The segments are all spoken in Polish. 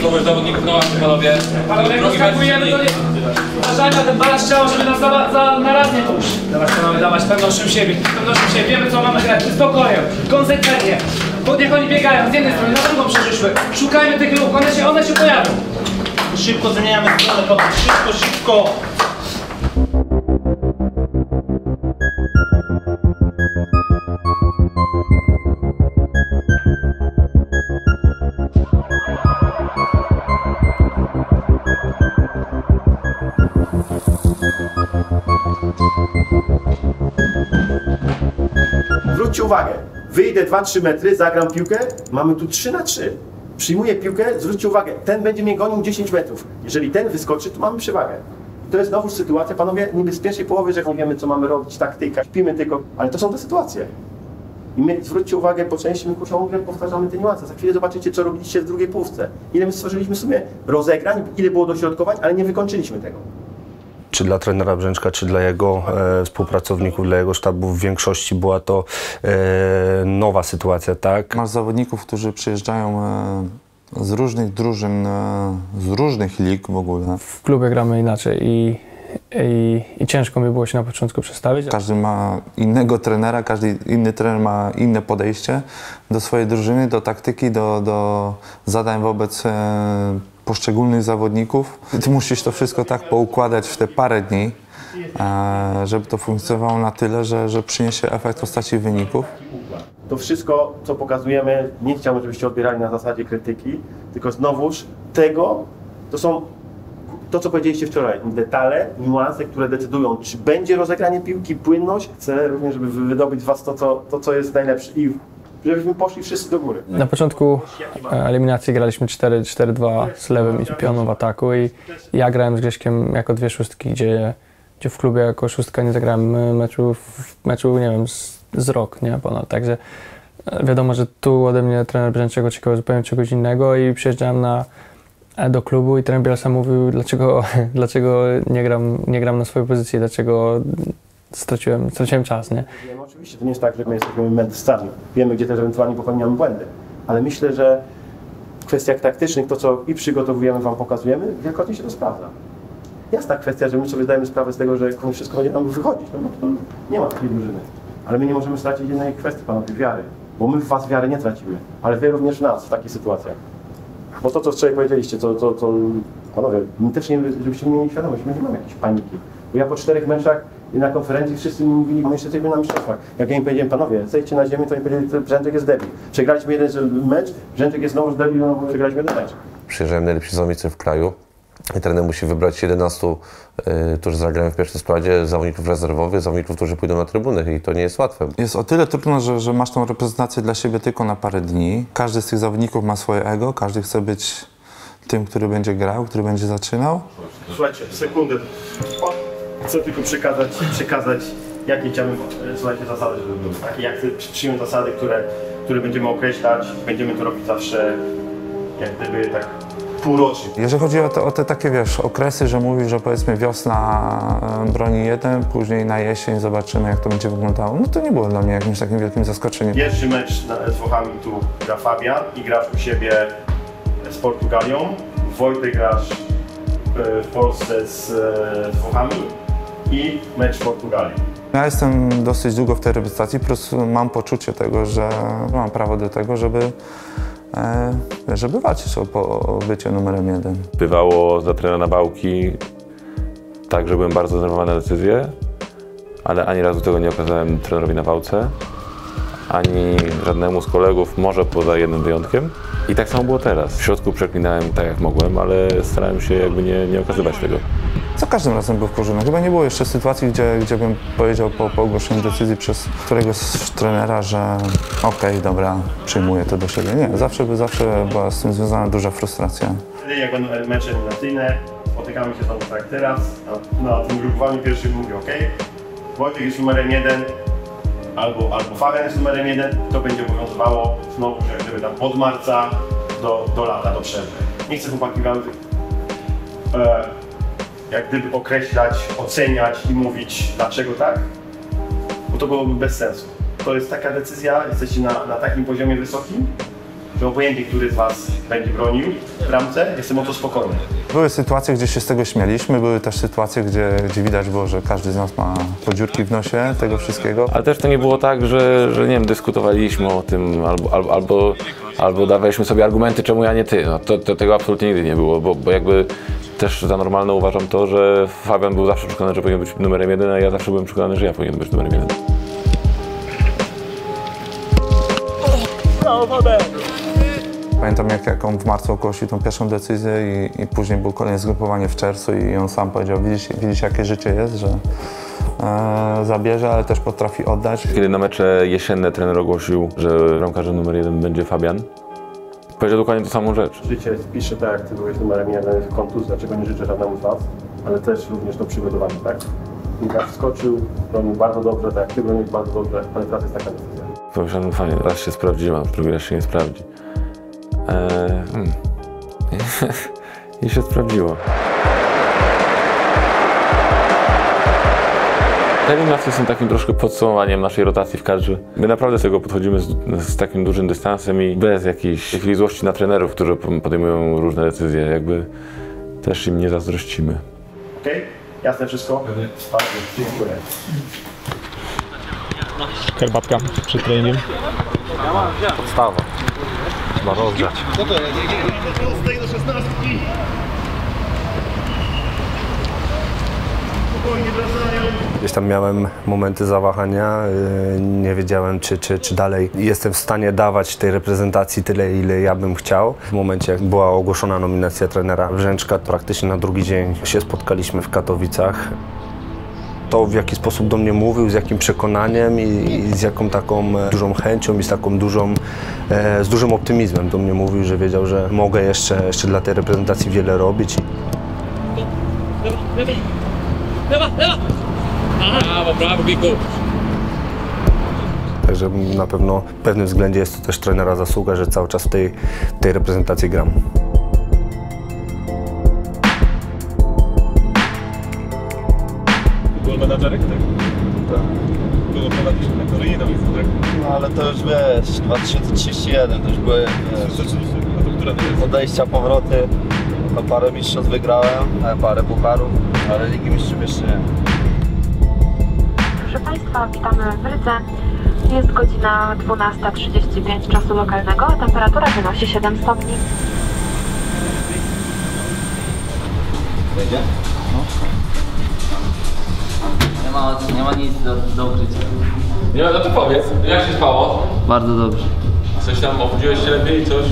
kogoś zawodników na ławce, panowie. Panowie, rozkakujemy, to nie... Uważajmy na ten balans ciała, żeby nas na raz nie puść. Dawać panowie, dawać pewnością siebie. Wiemy co mamy grać, spokojem, konsekwentnie. Niech oni biegają z jednej strony, na drugą przerzućmy. Szukajmy tych luk, one się pojawią. Szybko zmieniamy stronę, potem szybko. Zwróćcie uwagę, wyjdę 2-3 metry, zagram piłkę, mamy tu 3 na 3. Przyjmuję piłkę, zwróćcie uwagę, ten będzie mnie gonił 10 metrów. Jeżeli ten wyskoczy, to mamy przewagę. I to jest znowu sytuacja, panowie, niby z pierwszej połowy, że nie wiemy co mamy robić, taktyka, śpimy tylko, ale to są te sytuacje. I my, zwróćcie uwagę, po części my ciągle powtarzamy te niuanse. Za chwilę zobaczycie, co robiliście w drugiej połówce. Ile my stworzyliśmy w sumie rozegrań, ile było dośrodkowań, ale nie wykończyliśmy tego. Czy dla trenera Brzęczka, czy dla jego współpracowników, dla jego sztabu w większości była to nowa sytuacja, tak? Masz zawodników, którzy przyjeżdżają z różnych drużyn, z różnych lig w ogóle. W klubie gramy inaczej i ciężko mi było się na początku przestawić. Każdy ma innego trenera, każdy inny trener ma inne podejście do swojej drużyny, do taktyki, do zadań wobec poszczególnych zawodników. Ty musisz to wszystko tak poukładać w te parę dni, żeby to funkcjonowało na tyle, że przyniesie efekt w postaci wyników. To wszystko, co pokazujemy, nie chciałbym, żebyście odbierali na zasadzie krytyki, tylko znowuż tego, to są to, co powiedzieliście wczoraj, detale, niuanse, które decydują, czy będzie rozegranie piłki, płynność. Chcę również, żeby wydobyć z was to, co jest najlepsze i żebyśmy poszli wszyscy do góry. Na początku eliminacji graliśmy 4-4-2 z lewym i pioną w ataku i ja grałem z Grześkiem jako dwie szóstki, gdzie w klubie jako szóstka nie zagrałem meczu nie wiem, z rok, nie, ponad. Także wiadomo, że tu ode mnie trener Brzęczek oczekiwał zupełnie czegoś innego i przyjeżdżałem do klubu i trener Bielsa mówił, dlaczego nie gram na swojej pozycji, dlaczego straciłem czas, nie? Wiemy, oczywiście, to nie jest tak, że my jesteśmy mędrcami. Wiemy, gdzie też ewentualnie popełniamy błędy, ale myślę, że w kwestiach taktycznych to, co i przygotowujemy, wam pokazujemy, wielokrotnie się to sprawdza. Jasna kwestia, że my sobie zdajemy sprawę z tego, że wszystko będzie nam wychodzić, no bo to nie ma takiej drużyny. Ale my nie możemy stracić jednej kwestii, panowie, wiary, bo my w was wiary nie tracimy, ale wy również w nas w takich sytuacjach. Bo to, co wczoraj powiedzieliście, to panowie, my też nie, żebyście nie mieli świadomość, my nie mamy jakiejś paniki. Bo ja po 4 meczach na konferencji wszyscy mi mówili, mamy jeszcze coś na mistrzostwach. Jak ja im powiedziałem, panowie, zejdźcie na ziemię, to mi powiedzieli, że Brzęczek jest debil. Przegraliśmy jeden mecz, Brzęczek jest znowu debil, no bo przegraliśmy jeden mecz. Przyjeżdżają najlepsi zawodnicy w kraju i trener musi wybrać 11, którzy zagrają w pierwszym składzie, zawodników rezerwowych, zawodników, którzy pójdą na trybuny i to nie jest łatwe. Jest o tyle trudno, że masz tą reprezentację dla siebie tylko na parę dni. Każdy z tych zawodników ma swoje ego, każdy chce być tym, który będzie grał, który będzie zaczynał. Słuchajcie, sekundę. Chcę tylko przekazać, jakie chciałbym, słuchajcie, zasady, żeby były. Takie, jak chcę przyjąć zasady, które będziemy określać, będziemy to robić zawsze, jak gdyby tak półrocznie. Jeżeli chodzi o te takie, wiesz, okresy, że mówisz, że powiedzmy wiosna broni jeden, później na jesień zobaczymy, jak to będzie wyglądało, no to nie było dla mnie jakimś takim wielkim zaskoczeniem. Pierwszy mecz z Włochami tu gra Fabian i grasz u siebie z Portugalią. Wojtek grasz w Polsce z Włochami i mecz w Portugalii. Ja jestem dosyć długo w tej reprezentacji, po prostu mam poczucie tego, że mam prawo do tego, żeby walczyć o bycie numerem 1. Bywało za trenera Nawałki tak, że byłem bardzo zdenerwowany na decyzję, ale ani razu tego nie okazałem trenerowi Nawałce, ani żadnemu z kolegów, może poza jednym wyjątkiem. I tak samo było teraz. W środku przeklinałem tak jak mogłem, ale starałem się jakby nie okazywać tego. Za każdym razem był wkurzony. Chyba nie było jeszcze sytuacji, gdzie bym powiedział po ogłoszeniu decyzji przez któregoś z trenera, że okej, dobra, przyjmuję to do siebie. Nie, zawsze była z tym związana duża frustracja. Wtedy jak będą mecze eliminacyjne, spotykamy się znowu tak jak teraz, na tym grupowaniu pierwszym mówię Wojtek jest numerem 1, albo Fabian jest numerem 1, to będzie obowiązywało znowu, jak gdyby tam od marca do lata, do przerwy. Nie chcę chłopaki wam jak gdyby określać, oceniać i mówić dlaczego tak, bo to byłoby bez sensu. To jest taka decyzja, jesteście na takim poziomie wysokim, że obojętnie, który z Was będzie bronił w bramce, jestem o to spokojny. Były sytuacje, gdzie się z tego śmieliśmy, były też sytuacje, gdzie widać było, że każdy z nas ma podziurki w nosie tego wszystkiego. Ale też to nie było tak, że nie wiem, dyskutowaliśmy o tym albo dawaliśmy sobie argumenty, czemu ja nie ty. No, tego absolutnie nigdy nie było, bo jakby też za normalne uważam to, że Fabian był zawsze przekonany, że powinien być numerem 1, a ja zawsze byłem przekonany, że ja powinien być numerem 1. Pamiętam jak on w marcu ogłosił tą pierwszą decyzję i później był kolejne zgrupowanie w czerwcu i on sam powiedział, widzisz jakie życie jest, że zabierze, ale też potrafi oddać. Kiedy na mecze jesienne trener ogłosił, że bramkarzem numer 1 będzie Fabian, powiedział dokładnie tą samą rzecz. Życie pisze tak, jak Ty byłeś numerem 1 w kontuzji, dlaczego nie życzę żadnemu z Was, ale też również to przygotowanie, tak? Piłkarz wskoczył, bronił bardzo dobrze, tak jak Ty broniłeś bardzo dobrze, ale teraz jest taka decyzja. Pomyślałem, fajnie, raz się sprawdziłem, a drugi raz się nie sprawdzi. I się sprawdziło. Te eliminacje są takim troszkę podsumowaniem naszej rotacji w kadrze. My naprawdę z tego podchodzimy z takim dużym dystansem i bez jakiejś złości na trenerów, którzy podejmują różne decyzje. Jakby też im nie zazdrościmy. Okej? Jasne wszystko? Bardzo dziękuję. Herbatka przed treningiem. Podstawa. Trzeba rozgrzać. Gdzieś tam miałem momenty zawahania, nie wiedziałem czy dalej jestem w stanie dawać tej reprezentacji tyle, ile ja bym chciał. W momencie, jak była ogłoszona nominacja trenera Brzęczka, praktycznie na drugi dzień się spotkaliśmy w Katowicach. To, w jaki sposób do mnie mówił, z jakim przekonaniem i z jaką taką dużą chęcią i z dużym optymizmem do mnie mówił, że wiedział, że mogę jeszcze dla tej reprezentacji wiele robić. Także na pewno w pewnym względzie jest to też trenera zasługa, że cały czas w tej reprezentacji gram. Był menadżerek, tak? Tak. Było prowadzić na Korei, tak? No ale to już wiesz, 2031, to już były odejścia, powroty. No, parę mistrzostw wygrałem, parę pucharów, ale Ligi Mistrzów jeszcze nie. Proszę Państwa, witamy w Rydze. Jest godzina 12:35 czasu lokalnego, a temperatura wynosi 7 stopni. Wejdzie? No. Nie ma nic do ukrycia. Nie, no to powiedz, jak się spało? Bardzo dobrze. Coś tam obudziłeś się lepiej, coś?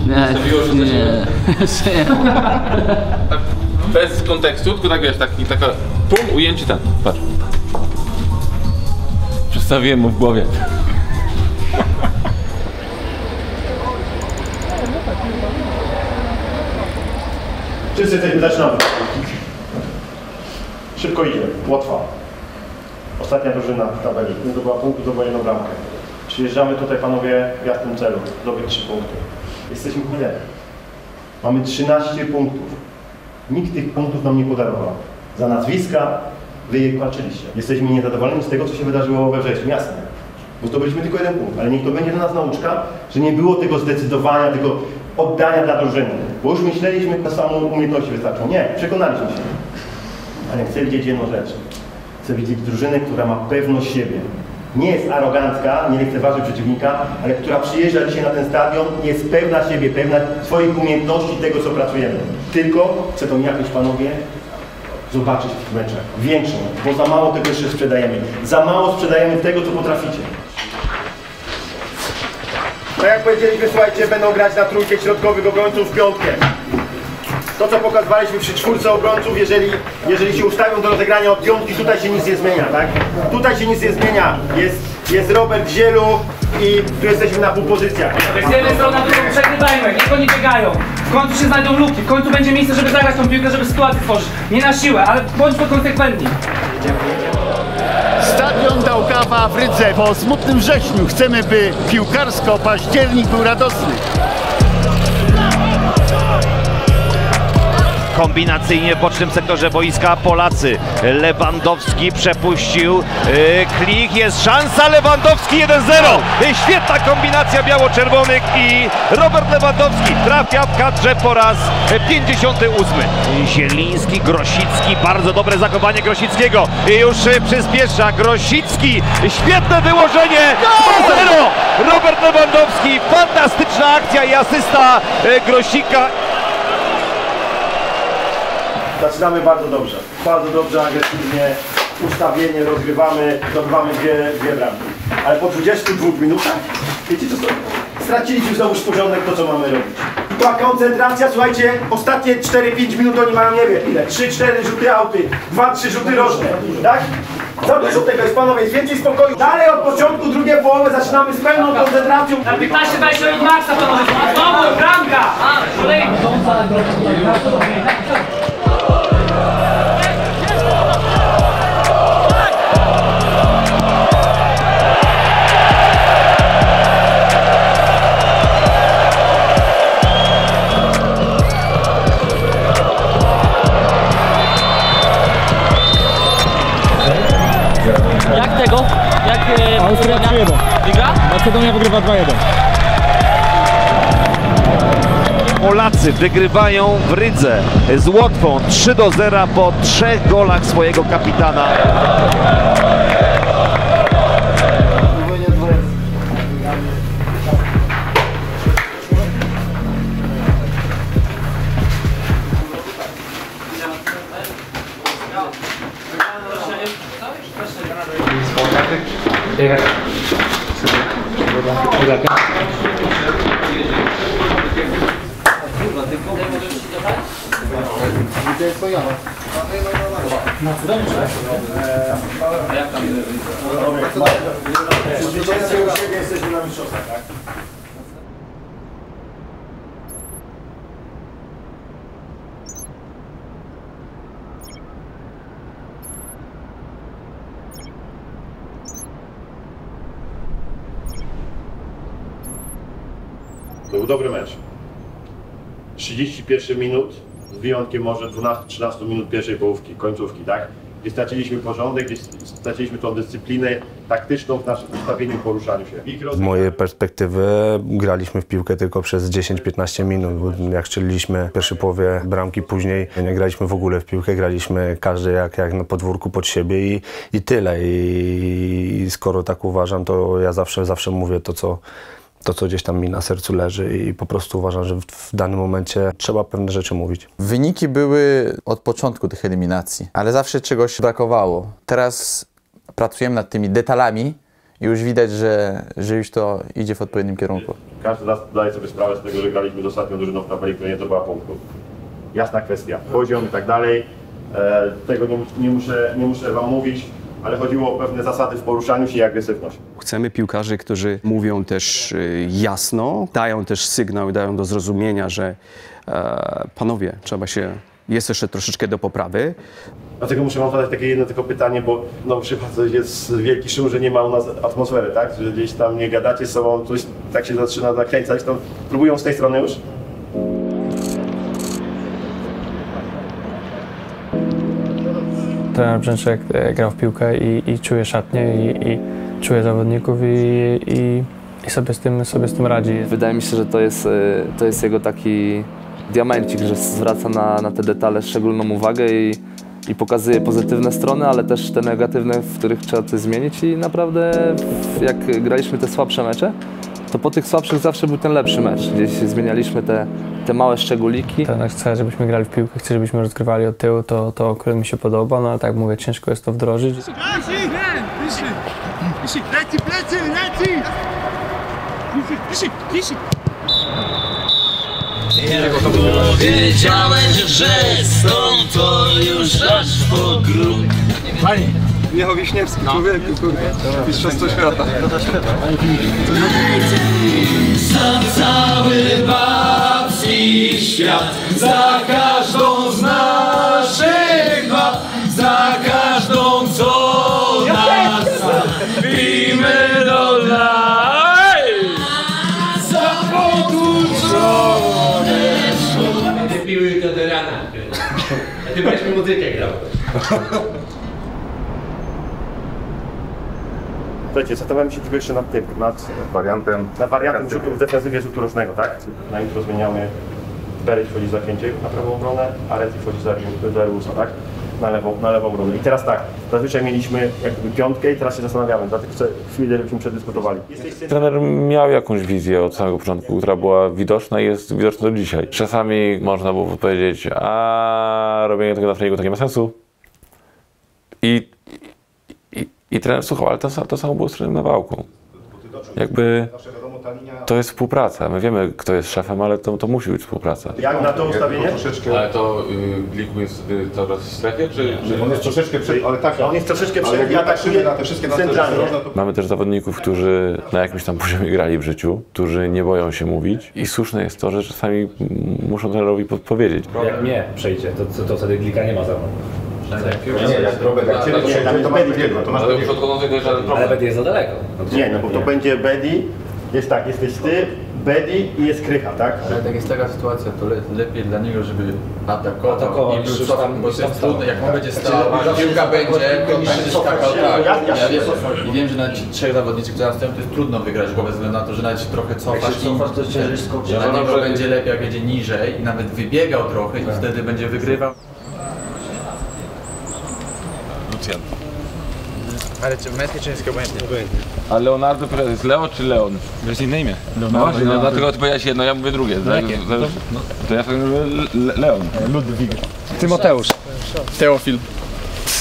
Nie, Stawiło się coś? nie. Tak, bez kontekstu, tylko tak wiesz, taka pum, ujęcie ten, patrz. Przedstawiłem mu w głowie. Wszyscy jesteśmy, zaczynamy. Szybko idzie, łatwa. Ostatnia drużyna w tabeli. Nie zdobyła punktu, zdobyła jedną bramkę. Przyjeżdżamy tutaj, panowie, w jasnym celu. Zdobyć 3 punkty. Jesteśmy liderem. Mamy 13 punktów. Nikt tych punktów nam nie podarował. Za nazwiska wy je walczyliście. Jesteśmy niezadowoleni z tego, co się wydarzyło we wrześniu. Jasne. Bo zdobyliśmy tylko 1 punkt. Ale niech to będzie dla nas nauczka, że nie było tego zdecydowania, tego oddania dla drużyny. Bo już myśleliśmy, że samą umiejętności wystarczą. Nie, przekonaliśmy się. Ale chcę widzieć jedną rzecz. Chcę widzieć drużynę, która ma pewność siebie. Nie jest arogancka, nie lekceważy przeciwnika, ale która przyjeżdża dzisiaj na ten stadion i jest pewna siebie, pewna swoich umiejętności, tego co pracujemy. Tylko chcę tą jakość, panowie, zobaczyć w tych meczach. Większą, bo za mało tego jeszcze sprzedajemy. Za mało sprzedajemy tego, co potraficie. Tak jak powiedzieliśmy, słuchajcie, będą grać na trójkę środkowych obrońców w piątkę. To, co pokazywaliśmy przy 4 obrońców, jeżeli się ustawią do rozegrania od piątki, tutaj się nic nie zmienia, tak? Tutaj się nic nie zmienia. Jest Robert Zielu i tu jesteśmy na półpozycjach. Z jednej strony, którą przegrywajmy, niech oni biegają. W końcu się znajdą luki, w końcu będzie miejsce, żeby zagrać tą piłkę, żeby sytuację tworzyć. Nie na siłę, ale bądźmy konsekwentni. Stadion Daugava w Rydze. Po smutnym wrześniu chcemy, by piłkarsko październik był radosny. kombinacyjnie w bocznym sektorze boiska Polacy. Lewandowski przepuścił, Klich, jest szansa, Lewandowski 1-0. Świetna kombinacja biało-czerwonych i Robert Lewandowski trafia w kadrze po raz 58. Zieliński, Grosicki, bardzo dobre zachowanie Grosickiego. Już przyspiesza Grosicki, świetne wyłożenie, 2-0. Robert Lewandowski, fantastyczna akcja i asysta Grosika. Zaczynamy bardzo dobrze, agresywnie, ustawienie, rozgrywamy, zdobywamy dwie bramki. Ale po 22 minutach, wiecie co, straciliśmy znowu porządek to, co mamy robić. Była koncentracja, słuchajcie, ostatnie 4-5 minut oni mają, nie wiem ile, 3-4 rzuty auty, 2-3 rzuty rożne, tak? Za dużo tego jest, panowie, jest więcej spokoju. Dalej od początku, drugiej połowy zaczynamy z pełną koncentracją. Na 15-20 minut maksa, panowie, znowu bramka! Kolejny! Jak tego? Jak Austria 3-1. Wygra? Macedonia wygrywa 2-1. Polacy wygrywają w Rydze z Łotwą 3-0 po 3 golach swojego kapitana. Jesteśmy na mistrzostwach, tak? To był dobry mecz. 31 minut, z wyjątkiem może 12-13 minut pierwszej połówki, końcówki, tak? Gdzie straciliśmy porządek, gdzie straciliśmy tą dyscyplinę taktyczną w naszym ustawieniu, poruszaniu się. Z mojej perspektywy graliśmy w piłkę tylko przez 10-15 minut, bo jak strzeliliśmy w pierwszej połowie bramki, później nie graliśmy w ogóle w piłkę, graliśmy każdy jak na podwórku pod siebie i tyle. I skoro tak uważam, to ja zawsze mówię to, co gdzieś tam mi na sercu leży i po prostu uważam, że w danym momencie trzeba pewne rzeczy mówić. Wyniki były od początku tych eliminacji, ale zawsze czegoś brakowało. Teraz pracujemy nad tymi detalami i już widać, że już to idzie w odpowiednim kierunku. Każdy z nas zdaje sobie sprawę z tego, że graliśmy z ostatnią drużyną w tabeli, która nie zdobyła punktów. Jasna kwestia. Poziom i tak dalej. Tego nie muszę wam mówić. Ale chodziło o pewne zasady w poruszaniu się i agresywność. Chcemy piłkarzy, którzy mówią też jasno, dają też sygnał i dają do zrozumienia, że panowie, jest jeszcze troszeczkę do poprawy. Dlatego muszę wam zadać takie jedno tylko pytanie, bo no przypadek jest wielki szum, że nie ma u nas atmosfery, tak? Że gdzieś tam nie gadacie z sobą, coś tak się zaczyna nakręcać, to próbują z tej strony już? Trener Brzęczek grał w piłkę i czuje szatnię i czuje zawodników i sobie z tym radzi. Wydaje mi się, że to jest jego taki diamencik, że zwraca na te detale szczególną uwagę i pokazuje pozytywne strony, ale też te negatywne, w których trzeba coś zmienić i naprawdę jak graliśmy te słabsze mecze, to po tych słabszych zawsze był ten lepszy mecz. Gdzieś zmienialiśmy te małe szczególiki. Trener chce, żebyśmy grali w piłkę, chce, żebyśmy rozgrywali od tyłu, to akurat mi się podoba, no ale tak mówię, ciężko jest to wdrożyć. Wiedziałem, że stąd to już aż po grób. Panie, Michał Wiśniewski, człowieku, kurde, mistrzostwo świata. Za cały babski świat, za każdą z naszych wad, za każdą, co nas pijmy do laj, za podłużone szum. Te piły to do rana. Ty będziesz mi muzykę grał. Słuchajcie, zastanawiam się tylko jeszcze nad tym, nad wariantem rzutów w defensywie rzutu rocznego, tak? Na jutro zmieniamy, Beryś wchodzi za Pięciej na prawą obronę, a Reci wchodzi za Reusa, tak? Na lewą obronę. I teraz tak, zazwyczaj mieliśmy jakby piątkę i teraz się zastanawiamy, dlatego chcę chwilę, żebyśmy przedyskutowali. Trener miał jakąś wizję od samego początku, która była widoczna i jest widoczna do dzisiaj. Czasami można było powiedzieć, a robienie tego na treningu to nie ma sensu. I trener słuchał, ale to samo było z trenerem Nawałką. Jakby to jest współpraca. My wiemy, kto jest szefem, ale to musi być współpraca. Jak na to ustawienie? Ale to Gliku jest coraz w strefie, czy... On jest troszeczkę przed, ale tak. On jest troszeczkę przed, jak atakuje na te wszystkie centralnie. Mamy też zawodników, którzy na jakimś tam poziomie grali w życiu, którzy nie boją się mówić i słuszne jest to, że czasami muszą trenerowi podpowiedzieć. Jak mnie przejdzie, to wtedy Glika nie ma za mną. Ale Bedi jest za daleko. Nie, no bo to będzie Bedi, jest tak, jesteś ty, Bedi i jest Krycha, tak? Ale jak jest taka sytuacja, to lepiej dla niego, żeby atakował i był cofany, bo to jest trudne, jak on będzie stał, piłka będzie, to będzie skakał, tak. Ja wiem, że na ci trzech zawodnicy, którzy stoją, to jest trudno wygrać, bo bez względu na to, że nawet się trochę cofasz i dla niego będzie lepiej, jak będzie niżej i nawet wybiegał trochę i wtedy będzie wygrywał. Lucjan. Ale czy męskie czy żeńskie obojętnie? A Leonardo to jest Leo czy Leon? To jest inne imię. No właśnie, no dlatego ty powiedziałeś jedno, ja mówię drugie. To ja sobie mówię Leon. Ludwik. Tymoteusz. Teofil.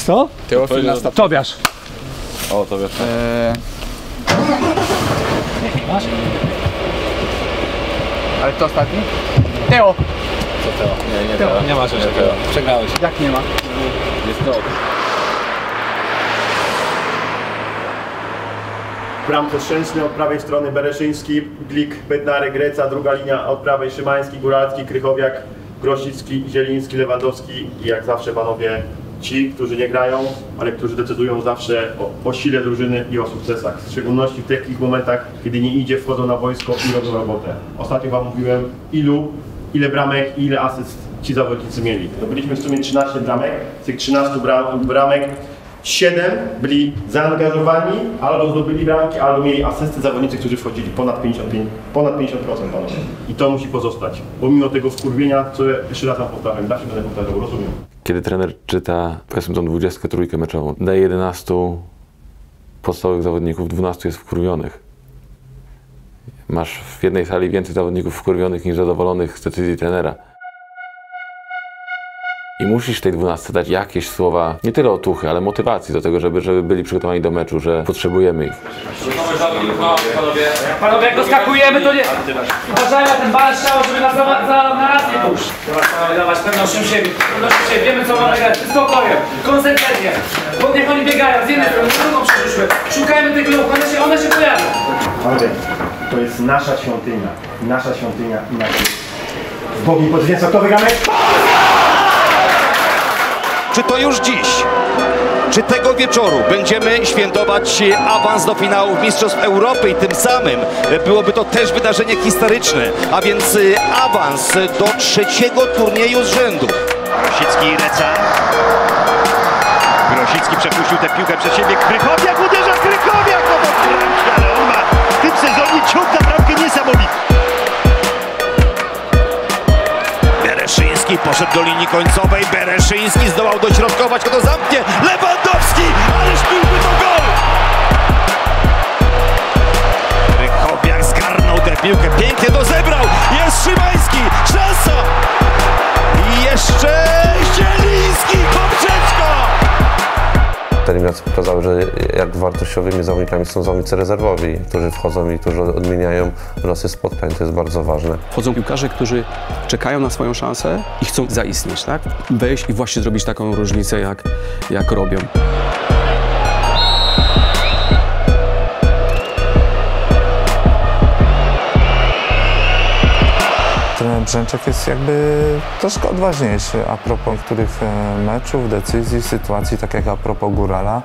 Co? Teofil na stop. Tobiasz. O, Tobiasz. Masz? Ale kto ostatni? Teo. Co Teo? Nie Teo. Nie masz jeszcze Teo. Przegrałeś. Jak nie ma? Jest to. W bramce Szczęsny, od prawej strony Bereszyński, Glik, Bednarek, Greca, druga linia od prawej Szymański, Góralski, Krychowiak, Grosicki, Zieliński, Lewandowski i jak zawsze panowie ci, którzy nie grają, ale którzy decydują zawsze o sile drużyny i o sukcesach. W szczególności w takich momentach, kiedy nie idzie, wchodzą na boisko i robią robotę. Ostatnio wam mówiłem, ile bramek i ile asyst ci zawodnicy mieli. Zdobyliśmy w sumie 13 bramek, z tych 13 bramek 7 byli zaangażowani, albo zdobyli bramki, albo mieli asysty zawodnicy, którzy wchodzili ponad 50%, panowie. I to musi pozostać, bo mimo tego wkurwienia, co jeszcze raz wam powtarzam, zawsze będę powtarzał, rozumiem. Kiedy trener czyta, powiedzmy, tą 23 meczową, daje 11 podstawowych zawodników, 12 jest wkurwionych. Masz w jednej sali więcej zawodników wkurwionych niż zadowolonych z decyzji trenera. I musisz tej 12 dać jakieś słowa, nie tyle otuchy, ale motywacji do tego, żeby byli przygotowani do meczu, że potrzebujemy ich. Panowie, jak doskakujemy, to nie... Uważaj na ten balans ciała, żeby nas na raz nie pójść. Dawać pewnością siebie, wiemy co mamy grać, z spokojem, konsekwentnie. Bo niech oni biegają, z jednej strony, z drugą przyszły. Szukajmy tych luk, one się pojawią. Panowie, to jest nasza świątynia i nasz Bogiem podziwienstwa, kto wygramy? Czy to już dziś, czy tego wieczoru będziemy świętować awans do finałów Mistrzostw Europy i tym samym byłoby to też wydarzenie historyczne, a więc awans do trzeciego turnieju z rzędu. Grosicki i Reca. Grosicki przepuścił tę piłkę przed siebie. Krychowiak uderza, Krychowiak! Ale on ma w tym sezonie ciąg na bramkę niesamowity. Bereszyński poszedł do linii końcowej, Bereszyński zdołał dośrodkować, kto zamknie, Lewandowski, ależ byłby to gol! Krychowiak zgarnął tę piłkę, pięknie to zebrał, jest Szymański, szansa! I jeszcze Zieliński, poprzeczka! Te eliminacje pokazały, że jak wartościowymi zawodnikami są zawodnicy rezerwowi, którzy wchodzą i którzy odmieniają losy spotkań. To jest bardzo ważne. Wchodzą piłkarze, którzy czekają na swoją szansę i chcą zaistnieć, tak? Wejść i właśnie zrobić taką różnicę, jak robią. Trener Brzęczek jest jakby troszkę odważniejszy a propos niektórych meczów, decyzji, sytuacji, tak jak a propos Górala.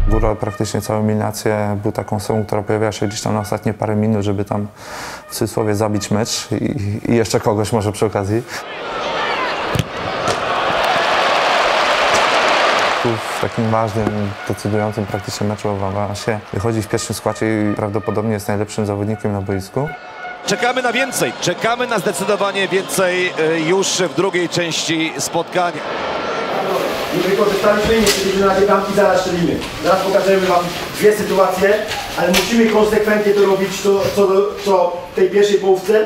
Góral praktycznie całą eliminację był taką osobą, która pojawiała się gdzieś tam na ostatnie parę minut, żeby tam w cudzysłowie zabić mecz i jeszcze kogoś może przy okazji. w takim ważnym, decydującym praktycznie meczu w awansie wychodzi w pierwszym składzie i prawdopodobnie jest najlepszym zawodnikiem na boisku. Czekamy na więcej, czekamy na zdecydowanie więcej już w drugiej części spotkania. Nie wykorzystaliśmy, nie chcieliśmy na tej bramki, zaraz strzelimy. Zaraz pokażemy wam dwie sytuacje, ale musimy konsekwentnie to robić, co w tej pierwszej połówce.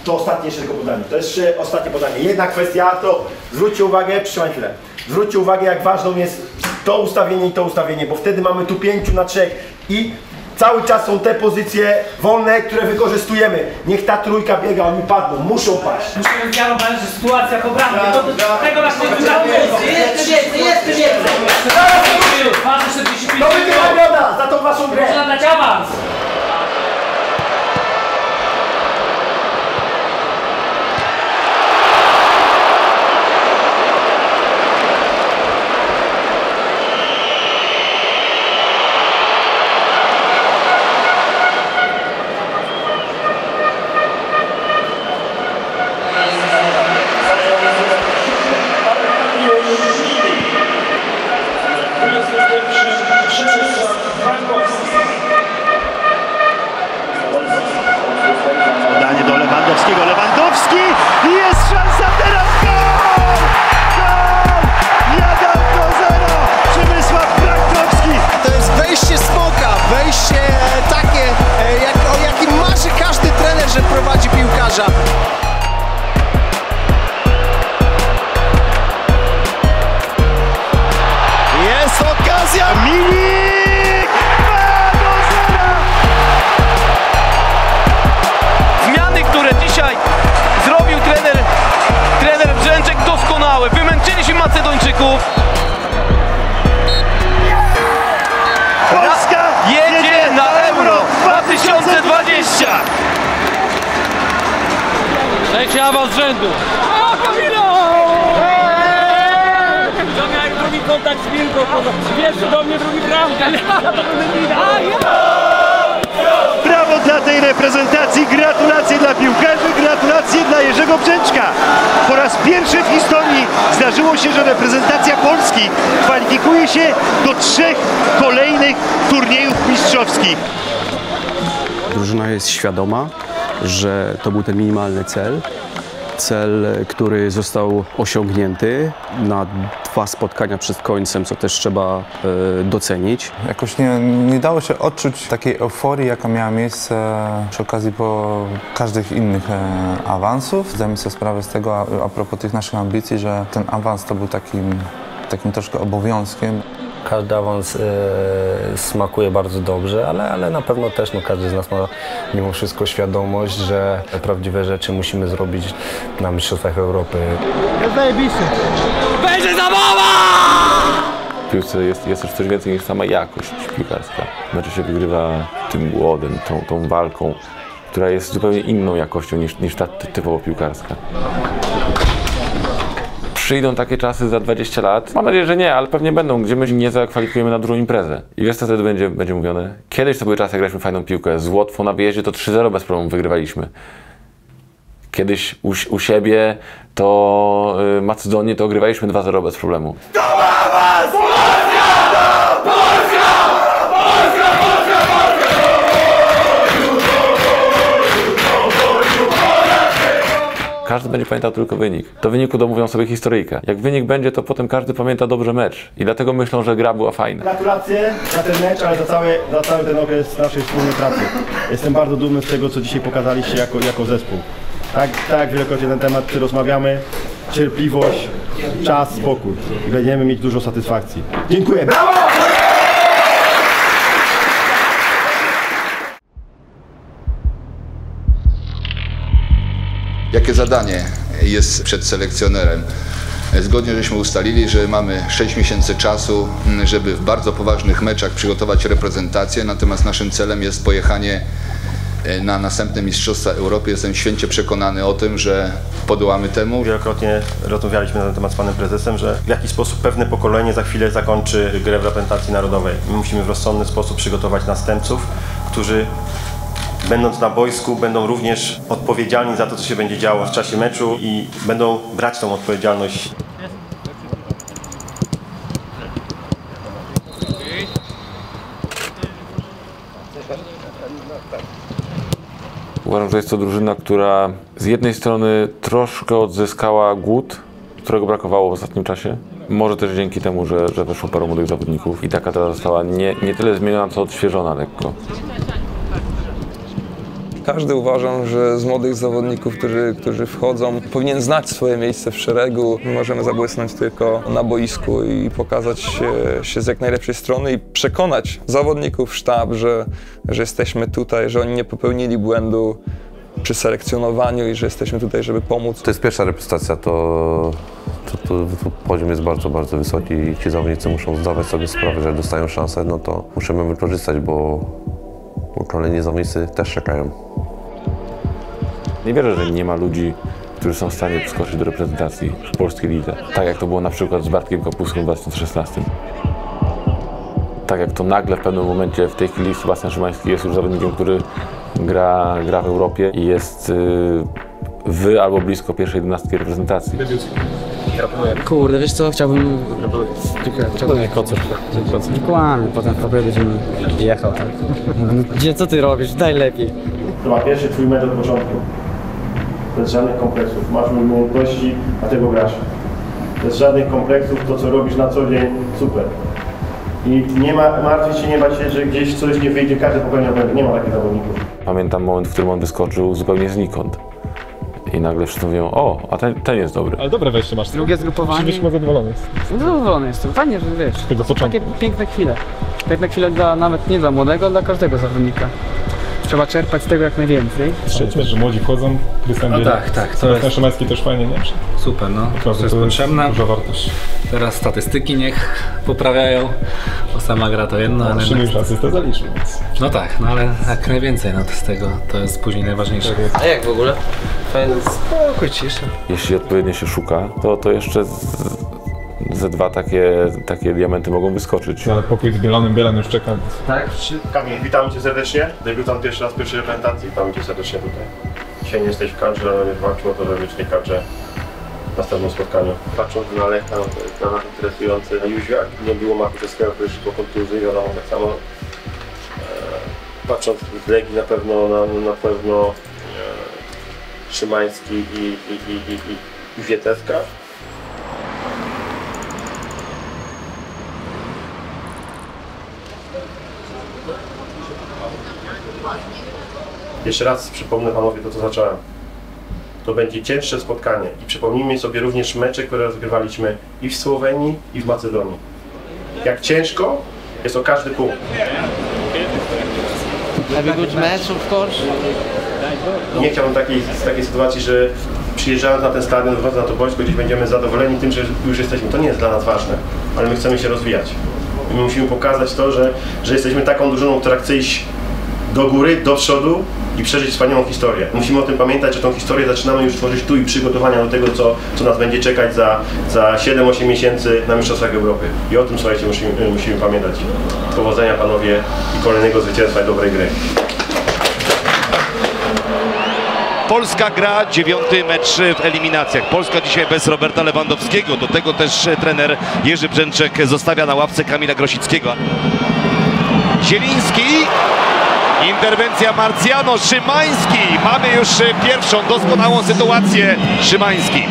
To ostatnie jeszcze tylko podanie. To jest jeszcze ostatnie podanie. Jedna kwestia to zwróćcie uwagę, przytrzymaj chwilę. Zwróćcie uwagę, jak ważną jest to ustawienie i to ustawienie, bo wtedy mamy tu 5 na 3 i cały czas są te pozycje wolne, które wykorzystujemy. Niech ta trójka biega, oni padną, muszą paść. Musimy zgarnąć, że sytuacja po bramie. Tego właśnie jest. To będzie nagroda za tą waszą grę. Można dać awans. Podanie do Lewandowskiego. Lewandowski i jest szansa teraz. Gol! Gol! 1-0. Przemysław Frankowski. To jest wejście smoka, wejście takie, o jakim marzy każdy trener, że prowadzi piłkarza. Jest okazja. Milik! 2-0. Zmiany, które dzisiaj zrobił trener Brzęczek, doskonałe. Wymęczyliśmy Macedończyków. Polska jedzie na Euro 2020. Trzeci awans z rzędu. O, Kamilo! Jak drugi kontakt z piłką, wiesz do mnie drugi bramka. Brawo dla tej reprezentacji, gratulacje dla piłkarzy, gratulacje dla Jerzego Brzęczka. Po raz pierwszy w historii zdarzyło się, że reprezentacja Polski kwalifikuje się do 3 kolejnych turniejów mistrzowskich. Drużyna jest świadoma, że to był ten minimalny cel. Cel, który został osiągnięty na 2 spotkania przed końcem, co też trzeba docenić. Jakoś nie dało się odczuć takiej euforii, jaka miała miejsce przy okazji po każdych innych awansów. Zdajemy sobie sprawę z tego, a propos tych naszych ambicji, że ten awans to był takim troszkę obowiązkiem. Każdy awans smakuje bardzo dobrze, ale na pewno też każdy z nas ma mimo wszystko świadomość, że prawdziwe rzeczy musimy zrobić na Mistrzostwach Europy. Jest zajebiście. Będzie zabawa! W piłce jest też coś więcej niż sama jakość piłkarska. Znaczy się wygrywa tym głodem, tą walką, która jest zupełnie inną jakością niż ta typowo piłkarska. Przyjdą takie czasy za 20 lat. Mam nadzieję, że nie, ale pewnie będą, gdzie my nie zakwalifikujemy na drugą imprezę. I wiesz, co wtedy będzie mówione? Kiedyś to były czasy, jak graliśmy fajną piłkę. Z Łotwą na wyjeździe to 3-0 bez problemu wygrywaliśmy. Kiedyś u siebie to Macedonię to ogrywaliśmy 2-0 bez problemu. Każdy będzie pamiętał tylko wynik. Do wyniku domówią sobie historyjkę. Jak wynik będzie, to potem każdy pamięta dobrze mecz. I dlatego myślą, że gra była fajna. Gratulacje za ten mecz, ale za cały ten okres naszej wspólnej pracy. Jestem bardzo dumny z tego, co dzisiaj pokazaliście jako zespół. Tak wielokrotnie na ten temat rozmawiamy. Cierpliwość, czas, spokój. I będziemy mieć dużo satysfakcji. Dziękuję. Brawo! Jakie zadanie jest przed selekcjonerem? Zgodnie żeśmy ustalili, że mamy 6 miesięcy czasu, żeby w bardzo poważnych meczach przygotować reprezentację, natomiast naszym celem jest pojechanie na następne Mistrzostwa Europy. Jestem święcie przekonany o tym, że podołamy temu. Wielokrotnie rozmawialiśmy na ten temat z panem prezesem, że w jakiś sposób pewne pokolenie za chwilę zakończy grę w reprezentacji narodowej. My musimy w rozsądny sposób przygotować następców, którzy będąc na boisku będą również odpowiedzialni za to, co się będzie działo w czasie meczu i będą brać tą odpowiedzialność. jest to drużyna, która z jednej strony troszkę odzyskała głód, którego brakowało w ostatnim czasie. Może też dzięki temu, że weszło paru młodych zawodników i taka teraz została nie tyle zmieniona, co odświeżona lekko. Każdy uważam, że z młodych zawodników, którzy wchodzą, powinien znać swoje miejsce w szeregu. My możemy zabłysnąć tylko na boisku i pokazać się z jak najlepszej strony i przekonać zawodników, sztab, że jesteśmy tutaj, że oni nie popełnili błędu przy selekcjonowaniu i że jesteśmy tutaj, żeby pomóc. To jest pierwsza reprezentacja, to poziom jest bardzo, bardzo wysoki i ci zawodnicy muszą zdawać sobie sprawę, że dostają szansę, no to musimy wykorzystać, bo kolejni zawodnicy też czekają. Nie wierzę, że nie ma ludzi, którzy są w stanie wskoczyć do reprezentacji w polskiej lidze. Tak jak to było na przykład z Bartkiem Kapustką w 2016. Tak jak to nagle w pewnym momencie w tej chwili Sebastian Szymański jest już zawodnikiem, który gra w Europie i jest albo blisko pierwszej 11 reprezentacji. Kurde, wiesz co, chciałbym koncert. Dokładnie, potem będziemy jechał, tak. Gdzie, co ty robisz? Daj lepiej. To ma pierwszy twój mecz od początku. Bez żadnych kompleksów. Masz umiejętności, a tego grasz. Bez żadnych kompleksów, to co robisz na co dzień, super. I nie ma, martwić się, nie bać się, że gdzieś coś nie wyjdzie, każdy popełnia błędy. Nie ma takich zawodników. Pamiętam moment, w którym on wyskoczył zupełnie znikąd. I nagle wszyscy mówią, o, a ten jest dobry. Ale dobre wejście masz. Drugie zgrupowanie. Musi być zadowolony. Zadowolony jestem. Fajnie, że wiesz. Tego początku. Takie piękne chwile. Piękne chwile nawet nie dla młodego, ale dla każdego zawodnika. Trzeba czerpać z tego jak najwięcej. Trzeci, że młodzi wchodzą, Krystian no tak. Sebastian Szymański też fajnie, nie? Super, no. To jest potrzebne. Duża wartość. Teraz statystyki niech poprawiają, bo sama gra to jedno, ale... Już asystę zaliczył, więc... No tak, no ale jak najwięcej z tego, to jest później najważniejsze. A jak w ogóle? Fajnie, spokój, cisza. Jeśli odpowiednio się szuka, to jeszcze ze dwa takie diamenty mogą wyskoczyć. Ale pokój z Bielonem, Bielan już czeka. Tak? Kamil, witamy Cię serdecznie. Debiutant pierwszy raz w pierwszej reprezentacji. Witamy Cię serdecznie tutaj. Dzisiaj nie jesteś w kadrze, ale będziesz walczył o to, żeby być w tej kadrze w następnym spotkaniu. Patrząc na Lecha, na nas interesujący Jóźwiak, nie było Makuczewskiego, który po kontuzji, wiadomo, tak samo. Patrząc z Legii na pewno Szymański i Wieteska. Jeszcze raz przypomnę panowie to, co zacząłem. To będzie cięższe spotkanie i przypomnijmy sobie również mecze, które rozgrywaliśmy i w Słowenii, i w Macedonii. Jak ciężko, jest o każdy punkt. Have a good match, of course. Nie chciałbym takiej sytuacji, że przyjeżdżając na ten stadion, wchodząc na to boisko, gdzieś będziemy zadowoleni tym, że już jesteśmy. To nie jest dla nas ważne, ale my chcemy się rozwijać. My musimy pokazać to, że jesteśmy taką drużyną, która chce iść do góry, do przodu i przeżyć wspaniałą historię. Musimy o tym pamiętać, że tą historię zaczynamy już tworzyć tu i przygotowania do tego, co nas będzie czekać za 7-8 miesięcy na Mistrzostwach Europy. I o tym, słuchajcie, musimy pamiętać. Powodzenia panowie i kolejnego zwycięstwa i dobrej gry. Polska gra 9. mecz w eliminacjach. Polska dzisiaj bez Roberta Lewandowskiego. Do tego też trener Jerzy Brzęczek zostawia na ławce Kamila Grosickiego. Zieliński. Interwencja Marciano, Szymański. Mamy już pierwszą doskonałą sytuację. Szymański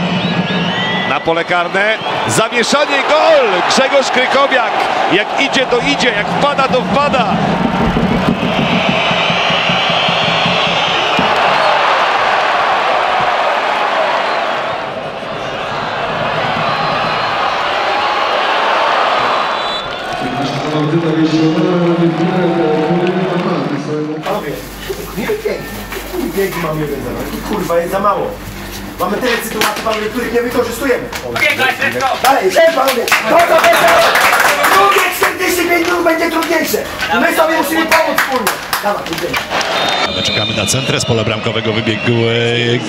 na pole karne. Zamieszanie, gol! Grzegorz Krykowiak. Jak idzie, to idzie. Jak wpada, to wpada. Panowie, biegi mamy 1-0. Kurwa, jest za mało. Mamy tyle sytuacji, panowie, których nie wykorzystujemy. Dalej, panowie! Drugie 45 minut będzie trudniejsze. My sobie musimy pomóc wspólnie. Dawaj, idziemy. Czekamy na centrę, z pola bramkowego wybiegł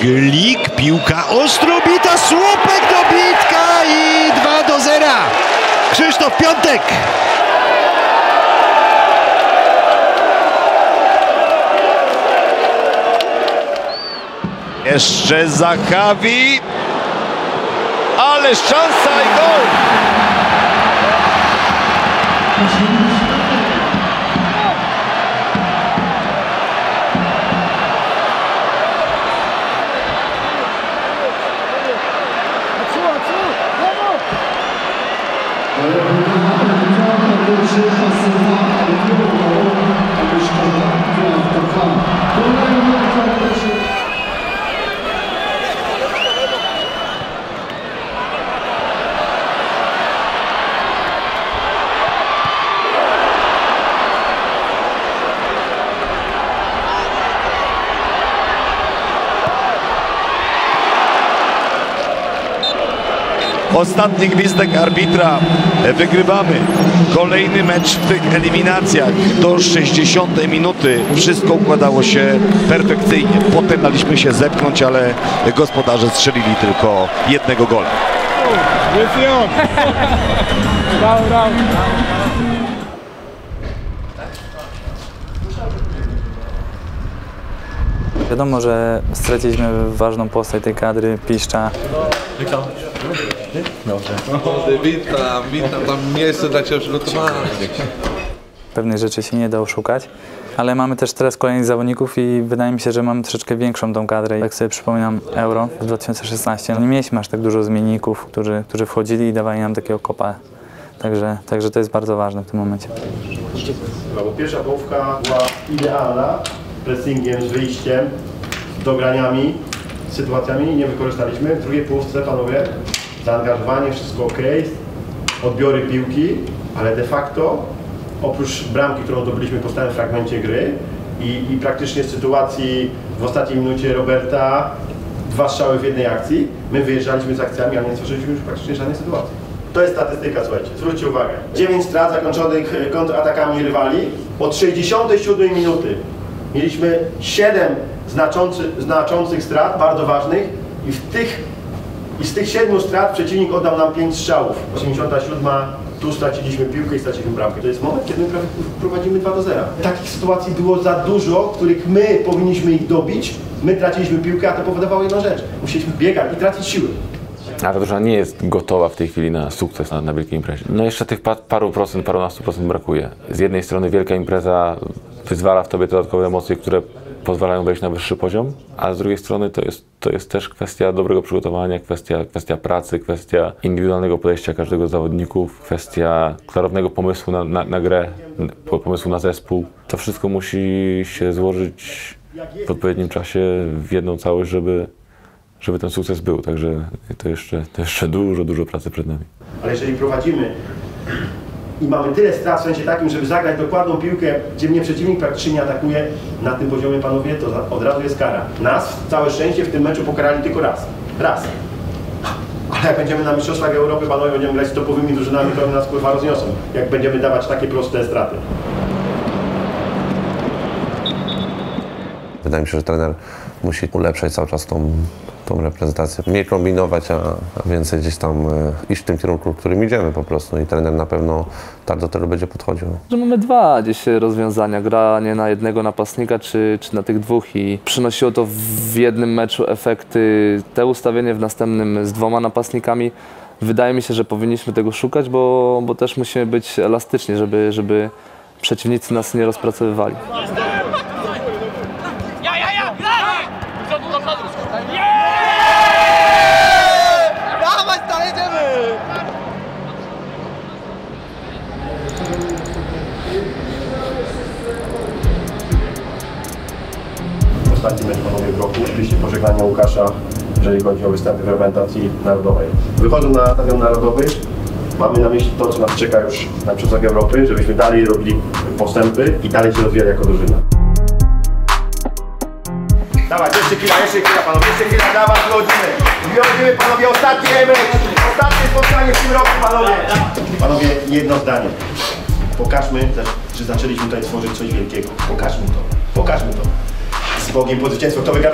Glik, piłka ostro bita, słupek do bitka i 2-0. Krzysztof Piątek. Jeszcze Zachawi, ale szansa i gol! Ostatni gwizdek arbitra. Wygrywamy kolejny mecz w tych eliminacjach. Do 60 minuty wszystko układało się perfekcyjnie. Potem daliśmy się zepchnąć, ale gospodarze strzelili tylko jednego gola. Brawo, brawo. Wiadomo, że straciliśmy ważną postać tej kadry, Piszcza. Dobrze. Witam, tam miejsce dla Ciebie przygotowane. Pewnych rzeczy się nie da oszukać, ale mamy też teraz kolejnych zawodników i wydaje mi się, że mamy troszeczkę większą tą kadrę. Jak sobie przypominam Euro w 2016, nie mieliśmy aż tak dużo zmienników, którzy wchodzili i dawali nam takiego kopa. Także to jest bardzo ważne w tym momencie. Bo pierwsza połówka była idealna, pressingiem, z wyjściem, dograniami, sytuacjami nie wykorzystaliśmy. W drugiej połówce, panowie, zaangażowanie, wszystko ok, odbiory piłki, ale de facto oprócz bramki, którą zdobyliśmy po stałym fragmencie gry i praktycznie sytuacji w ostatniej minucie Roberta, 2 strzały w jednej akcji, my wyjeżdżaliśmy z akcjami, ale nie stworzyliśmy już praktycznie żadnej sytuacji. To jest statystyka, słuchajcie, zwróćcie uwagę. 9 strat zakończonych kontratakami rywali. Od 67 minuty mieliśmy 7 znaczących strat, bardzo ważnych i z tych 7 strat przeciwnik oddał nam 5 strzałów. 87, tu straciliśmy piłkę i straciliśmy bramkę. To jest moment, kiedy my prowadzimy 2-0. Takich sytuacji było za dużo, w których my powinniśmy ich dobić, my traciliśmy piłkę, a to powodowało jedną rzecz. Musieliśmy biegać i tracić siły. A ta drużyna nie jest gotowa w tej chwili na sukces na wielkiej imprezie. No jeszcze tych parunastu procent brakuje. Z jednej strony wielka impreza wyzwala w tobie dodatkowe emocje, które pozwalają wejść na wyższy poziom, a z drugiej strony to jest też kwestia dobrego przygotowania, kwestia pracy, kwestia indywidualnego podejścia każdego z zawodników, kwestia klarownego pomysłu na grę, pomysłu na zespół. To wszystko musi się złożyć w odpowiednim czasie w jedną całość, żeby ten sukces był. Także to jeszcze dużo pracy przed nami. Ale jeżeli prowadzimy i mamy tyle strat w sensie takim, żeby zagrać dokładną piłkę, gdzie mnie przeciwnik praktycznie nie atakuje, na tym poziomie, panowie, to od razu jest kara. Nas, całe szczęście, w tym meczu pokarali tylko raz. Ale jak będziemy na Mistrzostwach Europy, panowie, będziemy grać z topowymi drużynami, to nas kurwa rozniosą, jak będziemy dawać takie proste straty. Wydaje mi się, że trener musi ulepszać cały czas tą reprezentację. Mniej kombinować, a więcej gdzieś tam iść w tym kierunku, w którym idziemy po prostu. I trener na pewno tak do tego będzie podchodził. Że mamy 2 gdzieś rozwiązania, granie na jednego napastnika czy na tych 2 i przynosiło to w jednym meczu efekty. Te ustawienie w następnym z 2 napastnikami. Wydaje mi się, że powinniśmy tego szukać, bo też musimy być elastyczni, żeby przeciwnicy nas nie rozpracowywali. Ostatni mecz, panowie, w roku, oczywiście pożegnania Łukasza, jeżeli chodzi o występy w reprezentacji narodowej. Wychodząc na Stadion Narodowy, mamy na myśli to, co nas czeka już na Mistrzostwach Europy, żebyśmy dalej robili postępy i dalej się rozwijali jako drużyna. Dawaj, jeszcze chwila, panowie, dawać, wychodzimy, panowie, ostatni mecz, ostatnie spotkanie w tym roku, panowie. Panowie, jedno zdanie. Pokażmy, że zaczęliśmy tutaj tworzyć coś wielkiego. Pokażmy to. Z Bogiem po zwycięstwo, kto wygra?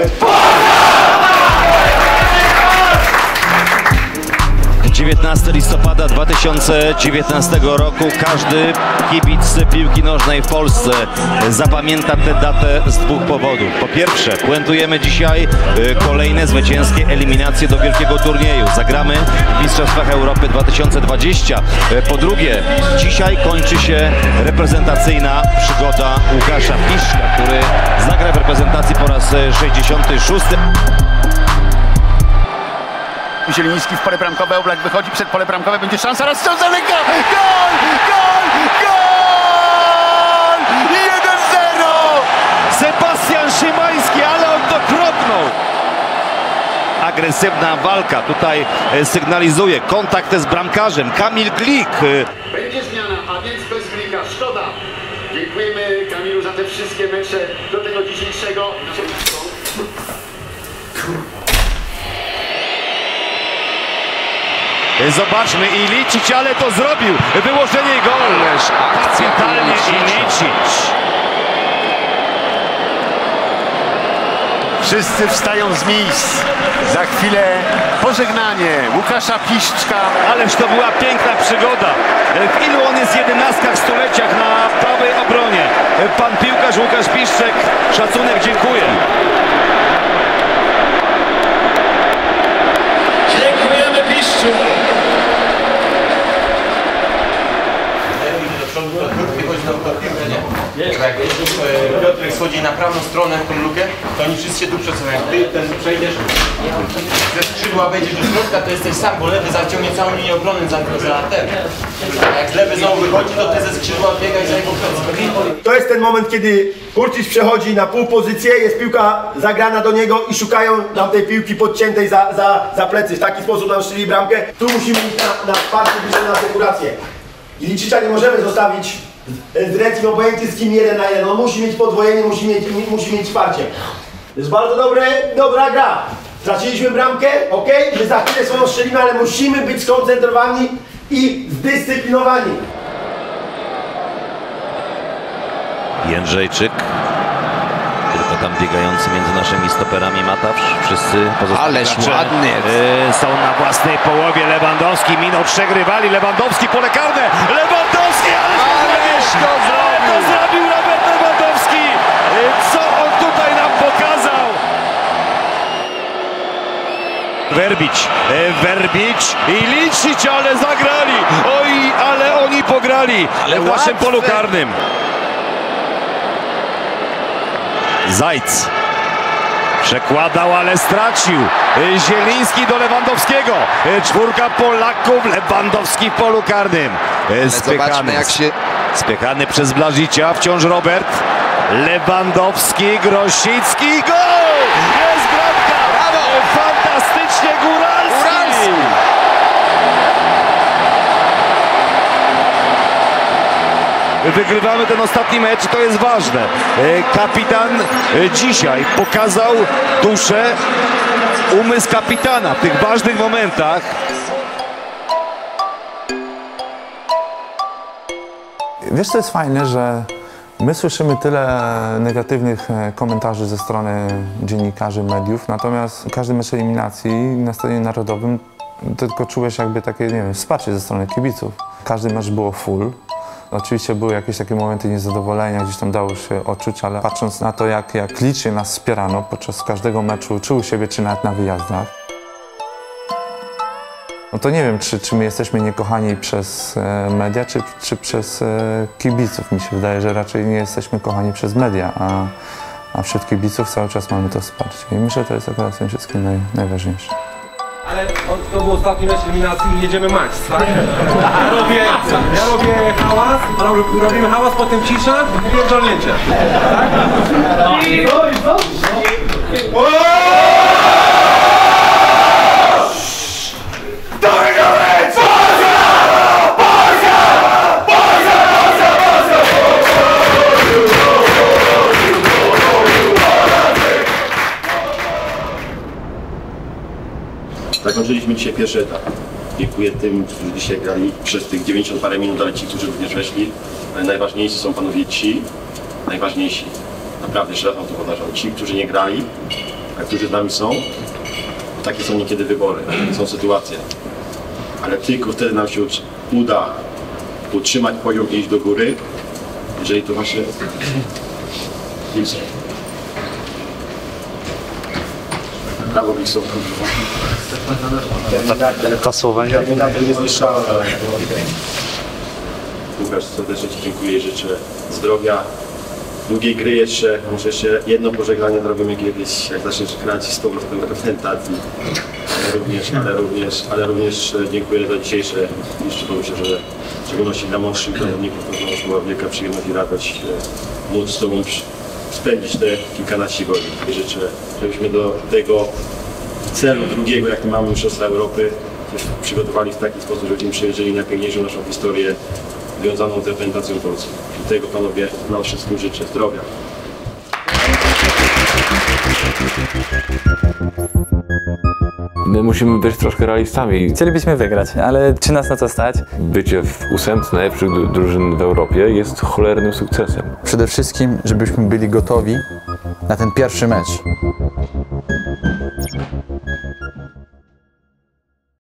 19 listopada 2019 roku każdy kibic piłki nożnej w Polsce zapamięta tę datę z 2 powodów. Po pierwsze, puentujemy dzisiaj kolejne zwycięskie eliminacje do wielkiego turnieju. Zagramy w Mistrzostwach Europy 2020. Po drugie, dzisiaj kończy się reprezentacyjna przygoda Łukasza Piszczka, który zagra w reprezentacji po raz 66. Zieliński w pole bramkowe, Oblak wychodzi przed pole bramkowe, będzie szansa, raz strzał z daleka! Gol! 1-0! Sebastian Szymański, ale on dokroknął! Agresywna walka, tutaj sygnalizuje kontakt z bramkarzem, Kamil Glik. Będzie zmiana, a więc bez Glika, szkoda. Dziękujemy Kamilu za te wszystkie mecze do tego dzisiejszego. Zobaczmy, Ilicic, ale to zrobił. Wyłożenie i gol. Kapitalnie Ilicic. Wszyscy wstają z miejsc. Za chwilę pożegnanie Łukasza Piszczka. Ależ to była piękna przygoda. W ilu on jest 11 stuleciach na prawej obronie. Pan piłkarz Łukasz Piszczek. Szacunek, dziękuję. Dziękujemy Piszczu. Jak Piotrek schodzi na prawą stronę w tą lukę, to oni wszyscy się tu przesuną. Jak ty ten przejdziesz ze skrzydła, wejdziesz do środka, to jesteś sam, bo lewy zaciągnie całą linię obrony za ten. A jak z lewy znowu wychodzi, to ty ze skrzydła biegaj za jego plecy. To jest ten moment, kiedy Kurtis przechodzi na pół pozycję, jest piłka zagrana do niego i szukają nam tej piłki podciętej za plecy. W taki sposób nam strzeli bramkę. Tu musimy iść na wsparcie, bliżej na asekurację. Ilicicza nie możemy zostawić z ręki, obojętnie z kim 1 na 1. On musi mieć podwojenie, musi mieć wsparcie. To jest bardzo dobra gra. Straciliśmy bramkę, ok? My za chwilę swoją strzelimy, ale musimy być skoncentrowani i zdyscyplinowani. Jędrzejczyk. Tylko tam biegający między naszymi stoperami Matawsz. Wszyscy pozostali. Ależ ładnie. Są na własnej połowie. Lewandowski minął 3 rywali. Lewandowski pole karne. Lewandowski! Ależ to zrobił Robert Lewandowski! Co on tutaj nam pokazał? Werbić i Ilicic, ale zagrali! Oj, ale oni pograli w naszym polu karnym. Zajc przekładał, ale stracił. Zieliński Lewandowskiego. 4 Polaków, Lewandowski w polu karnym. Spychany przez Blažiča, wciąż Robert. Lewandowski, Grosicki, gol! Jest bramka! Brawo! Fantastycznie Góralski! Wygrywamy ten ostatni mecz i to jest ważne. Kapitan dzisiaj pokazał duszę, umysł kapitana w tych ważnych momentach. Wiesz, co jest fajne, że my słyszymy tyle negatywnych komentarzy ze strony dziennikarzy, mediów, natomiast każdy mecz eliminacji na stadionie narodowym tylko czułeś jakby takie, nie wiem, wsparcie ze strony kibiców. Każdy mecz było full. Oczywiście były jakieś takie momenty niezadowolenia, gdzieś tam dało się odczuć, ale patrząc na to, jak licznie nas wspierano podczas każdego meczu, czy u siebie, czy nawet na wyjazdach, no to nie wiem, czy my jesteśmy niekochani przez media, czy przez kibiców. Mi się wydaje, że raczej nie jesteśmy kochani przez media, a wśród kibiców cały czas mamy to wsparcie. I myślę, że to jest akurat w tym wszystkim najważniejsze. Ale to był ostatni mecz eliminacji i jedziemy max, tak? Ja robię hałas, robimy hałas, potem cisza i pierdolnięcie. Tak? Zakończyliśmy dzisiaj pierwszy etap. Dziękuję tym, którzy dzisiaj grali przez tych 90 parę minut, ale ci, którzy również weszli. Ale najważniejsi są panowie ci, najważniejsi. Naprawdę, jeszcze raz wam to powtarzam. Ci, którzy nie grali, a którzy z nami są, to takie są niekiedy wybory, są sytuacje. Ale tylko wtedy nam się uda utrzymać poziom i iść do góry, jeżeli to właśnie Wilson. Brawo Wilson. Tasowanie. Łukasz, serdecznie ci dziękuję i życzę zdrowia, długiej gry jeszcze. Muszę jeszcze jedno pożegnanie zrobimy kiedyś, jak zaczniesz grać z powrotem reprezentacji. Ale również dziękuję za dzisiejsze liczby, bo myślę, że w szczególności dla młodszych zawodników to była wielka przyjemność i radość móc z tobą spędzić te kilkanaście godzin. I życzę, żebyśmy do tego celu drugiego, jaki mamy Mistrzostwa Europy, przygotowali w taki sposób, żebyśmy przejeździli najpiękniejszą naszą historię związaną z reprezentacją Polski. I tego panowie nam wszystkim życzę zdrowia. My musimy być troszkę realistami. Chcielibyśmy wygrać, ale czy nas na to stać? Bycie w 8 najlepszych drużyn w Europie jest cholernym sukcesem. Przede wszystkim, żebyśmy byli gotowi na ten pierwszy mecz.